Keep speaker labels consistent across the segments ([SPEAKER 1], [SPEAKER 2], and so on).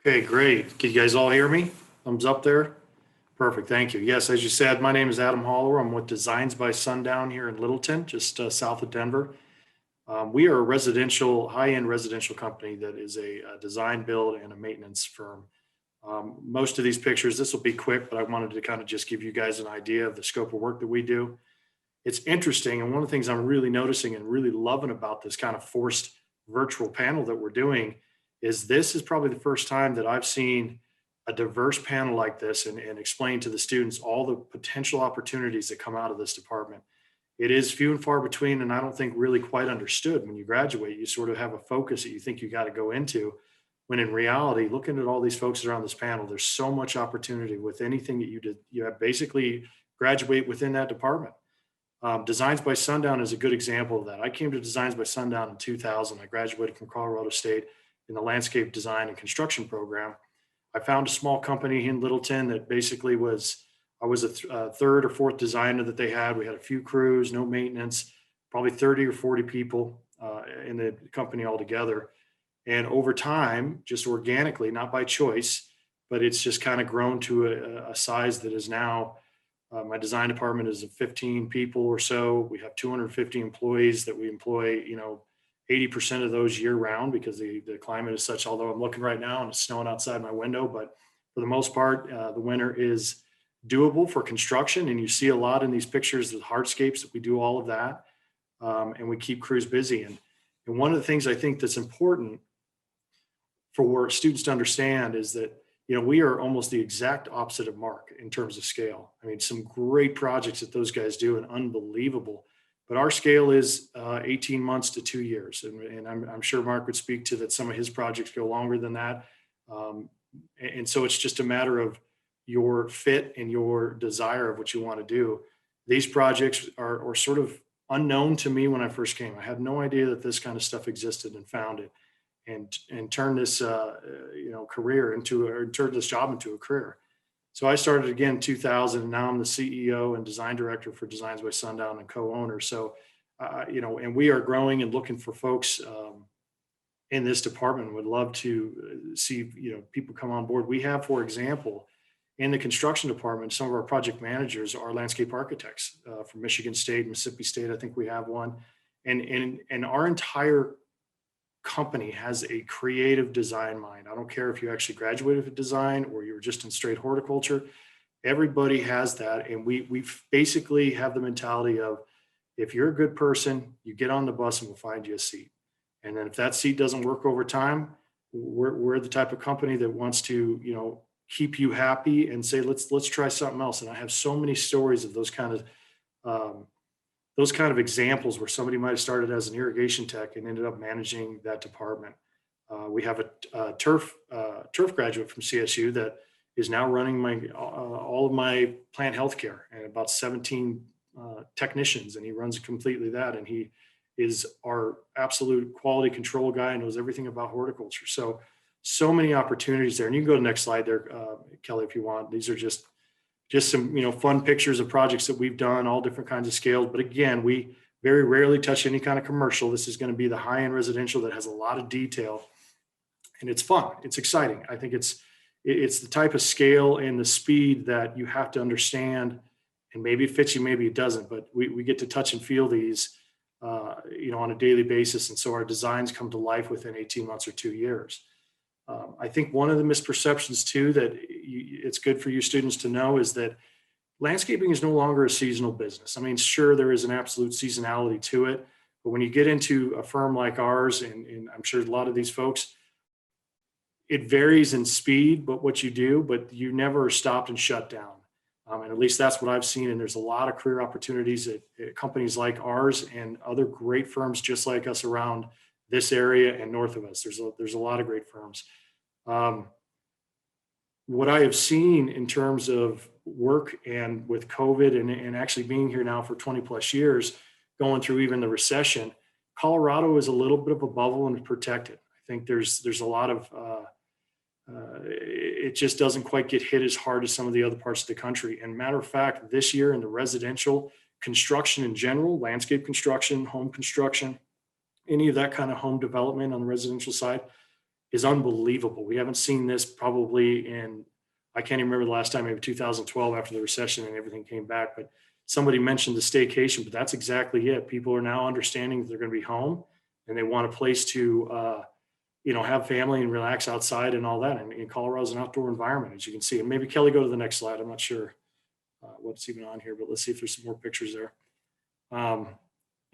[SPEAKER 1] Okay, great. Can you guys all hear me? Thumbs up there. Perfect. Thank you. Yes, as you said, my name is Adam Hallauer. I'm with Designs by Sundown here in Littleton, just south of Denver. We are a high-end residential company that is a design, build, and a maintenance firm. Most of these pictures, this will be quick, but I wanted to kind of just give you guys an idea of the scope of work that we do. It's interesting, and one of the things I'm really noticing and really loving about this kind of forced virtual panel that we're doing is this is probably the first time that I've seen a diverse panel like this and explain to the students all the potential opportunities that come out of this department. It is few and far between, and I don't think really quite understood. When you graduate, you sort of have a focus that you think you got to go into, when in reality, looking at all these folks around this panel, there's so much opportunity with anything that you did. You have basically graduate within that department. Designs by Sundown is a good example of that. I came to Designs by Sundown in 2000. I graduated from Colorado State in the landscape design and construction program. I found a small company in Littleton that basically I was a third or fourth designer that they had. We had a few crews, no maintenance, probably 30 or 40 people in the company altogether. And over time, just organically, not by choice, but it's just kind of grown to a size that is now my design department is of 15 people or so. We have 250 employees that we employ, 80% of those year round because the climate is such, although I'm looking right now and it's snowing outside my window, but for the most part, the winter is doable for construction. And you see a lot in these pictures of hardscapes that we do all of that. And we keep crews busy. And one of the things I think that's important for students to understand is that we are almost the exact opposite of Mark in terms of scale. I mean, some great projects that those guys do and unbelievable, but our scale is 18 months to 2 years. And I'm sure Mark would speak to that. Some of his projects go longer than that. And so it's just a matter of your fit and your desire of what you want to do. These projects are sort of unknown to me when I first came. I had no idea that this kind of stuff existed, and found it. And turn this career into, or turn this job into a career. So I started again in 2000, and now I'm the CEO and design director for Designs by Sundown and co-owner. So and we are growing and looking for folks in this department. Would love to see people come on board. We have, for example, in the construction department, some of our project managers are landscape architects from Michigan State, Mississippi State. I think we have one, and our entire company has a creative design mind. I don't care if you actually graduated with design or you were just in straight horticulture. Everybody has that. And we basically have the mentality of, if you're a good person, you get on the bus and we'll find you a seat. And then if that seat doesn't work over time, we're the type of company that wants to, keep you happy and say, let's try something else. And I have so many stories of those kind of examples where somebody might have started as an irrigation tech and ended up managing that department. We have a turf graduate from CSU that is now running all of my plant healthcare, and about 17 technicians, and he runs completely that. And he is our absolute quality control guy and knows everything about horticulture. So many opportunities there. And you can go to the next slide there, Kelly, if you want. These are just some fun pictures of projects that we've done, all different kinds of scales. But again, we very rarely touch any kind of commercial. This is going to be the high-end residential that has a lot of detail, and it's fun. It's exciting. I think it's the type of scale and the speed that you have to understand, and maybe it fits you, maybe it doesn't, but we get to touch and feel these on a daily basis. And so our designs come to life within 18 months or 2 years. I think one of the misperceptions too that it's good for you students to know is that landscaping is no longer a seasonal business. I mean, sure, there is an absolute seasonality to it, but when you get into a firm like ours, and I'm sure a lot of these folks, it varies in speed, but what you do, but you never stopped and shut down. And at least that's what I've seen. And there's a lot of career opportunities at companies like ours and other great firms just like us around this area and north of us. There's a lot of great firms. What I have seen in terms of work and with COVID and actually being here now for 20 plus years, going through even the recession, Colorado is a little bit of a bubble and protected. I think there's a lot of, it just doesn't quite get hit as hard as some of the other parts of the country. And matter of fact, this year in the residential construction in general, landscape construction, home construction, any of that kind of home development on the residential side, is unbelievable. We haven't seen this probably in, I can't even remember the last time, maybe 2012 after the recession and everything came back, but somebody mentioned the staycation, but that's exactly it. People are now understanding that they're going to be home and they want a place to, have family and relax outside and all that. And Colorado is an outdoor environment, as you can see. And maybe Kelly, go to the next slide. I'm not sure what's even on here, but let's see if there's some more pictures there.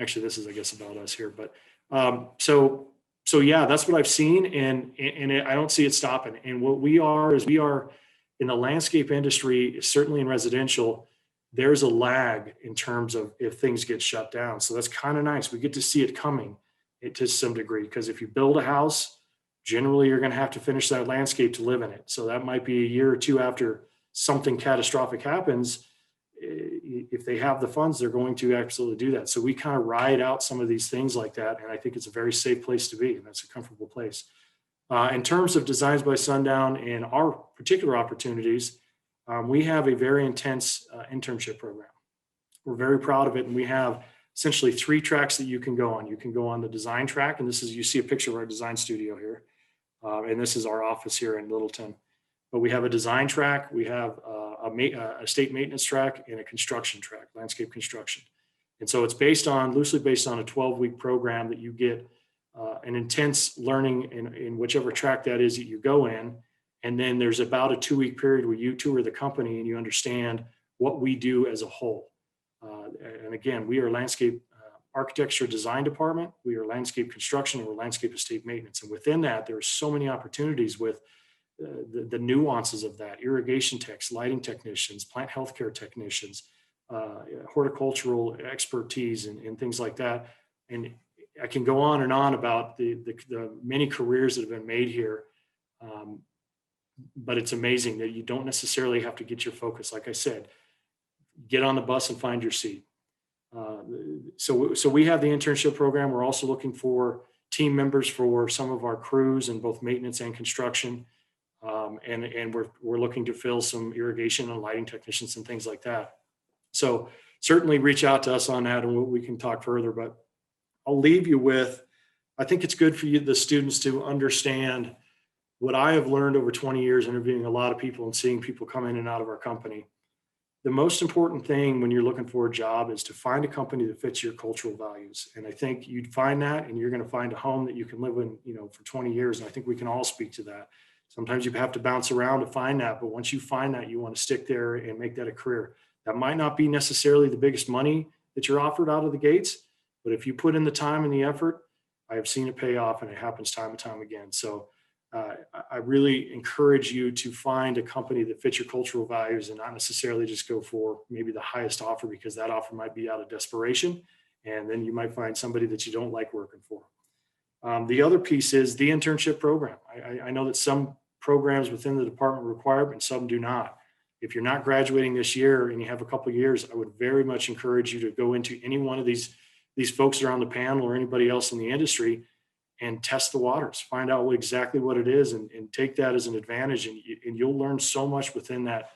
[SPEAKER 1] Actually, this is, I guess, about us here. But so yeah, that's what I've seen, and I don't see it stopping. And what we are is we are in the landscape industry, certainly in residential. There's a lag in terms of if things get shut down. So that's kind of nice. We get to see it coming to some degree, because if you build a house, generally you're going to have to finish that landscape to live in it. So that might be a year or two after something catastrophic happens. If they have the funds, they're going to absolutely do that. So we kind of ride out some of these things like that. And I think it's a very safe place to be. And that's a comfortable place. In terms of Designs by Sundown and our particular opportunities, we have a very intense internship program. We're very proud of it. And we have essentially 3 tracks that you can go on. You can go on the design track. And this is, you see a picture of our design studio here. And this is our office here in Littleton. But we have a design track, we have a state maintenance track, and a construction track, landscape construction. And so it's loosely based on a 12-week program that you get an intense learning in whichever track that is that you go in. And then there's about a 2-week period where you tour the company and you understand what we do as a whole. And again, we are landscape architecture design department, we are landscape construction, and we're landscape estate maintenance. And within that, there are so many opportunities with the nuances of that: irrigation techs, lighting technicians, plant healthcare technicians, horticultural expertise, and things like that. And I can go on and on about the many careers that have been made here. But it's amazing that you don't necessarily have to get your focus. Like I said, get on the bus and find your seat. So we have the internship program. We're also looking for team members for some of our crews in both maintenance and construction. And we're looking to fill some irrigation and lighting technicians and things like that. So certainly reach out to us on that, and we can talk further. But I'll leave you with, I think it's good for you, the students, to understand what I have learned over 20 years interviewing a lot of people and seeing people come in and out of our company. The most important thing when you're looking for a job is to find a company that fits your cultural values. And I think you'd find that, and you're going to find a home that you can live in, for 20 years. And I think we can all speak to that. Sometimes you have to bounce around to find that, but once you find that, you want to stick there and make that a career. That might not be necessarily the biggest money that you're offered out of the gates, but if you put in the time and the effort, I have seen it pay off, and it happens time and time again. So I really encourage you to find a company that fits your cultural values, and not necessarily just go for maybe the highest offer, because that offer might be out of desperation, and then you might find somebody that you don't like working for. The other piece is the internship program. I know that some programs within the department require it, and some do not. If you're not graduating this year and you have a couple of years, I would very much encourage you to go into any one of these folks that are on the panel or anybody else in the industry and test the waters, find out exactly what it is, and take that as an advantage. And you'll learn so much within that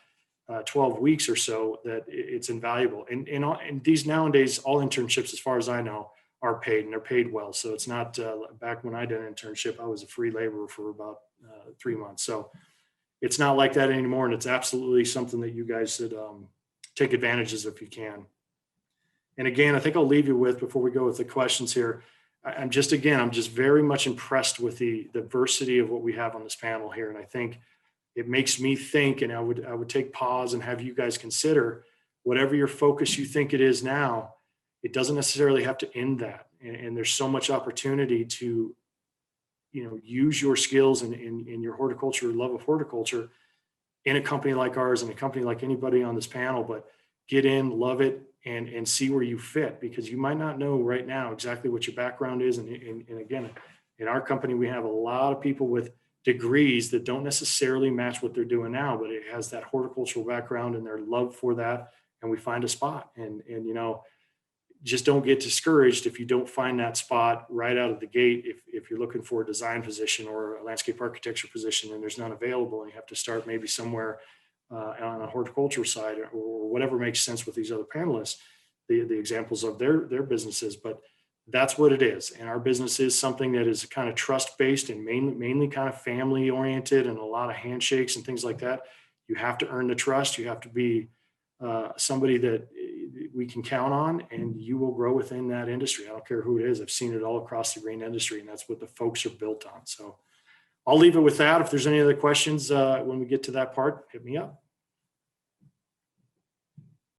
[SPEAKER 1] 12 weeks or so that it's invaluable. And these nowadays, all internships, as far as I know, are paid, and they're paid well. So it's not, back when I did an internship, I was a free laborer for about 3 months. So it's not like that anymore. And it's absolutely something that you guys should take advantages if you can. And again, I think I'll leave you with, before we go with the questions here, I'm just very much impressed with the diversity of what we have on this panel here. And I think it makes me think, and I would take pause and have you guys consider, whatever your focus you think it is now, it doesn't necessarily have to end that. And there's so much opportunity to, use your skills in your horticulture, love of horticulture, in a company like ours, and a company like anybody on this panel. But get in, love it, and see where you fit, because you might not know right now exactly what your background is. And again, in our company, we have a lot of people with degrees that don't necessarily match what they're doing now, but it has that horticultural background and their love for that. And we find a spot, and just don't get discouraged if you don't find that spot right out of the gate. If you're looking for a design position or a landscape architecture position and there's none available, and you have to start maybe somewhere on a horticulture side, or whatever makes sense with these other panelists, the examples of their businesses. But That's what it is. And our business is something that is kind of trust-based and mainly kind of family-oriented, and a lot of handshakes and things like that. You have to earn the trust. You have to be somebody that we can count on, and you will grow within that industry. I don't care who it is. I've seen it all across the green industry, and that's what the folks are built on. So I'll leave it with that. If there's any other questions when we get to that part, hit me up.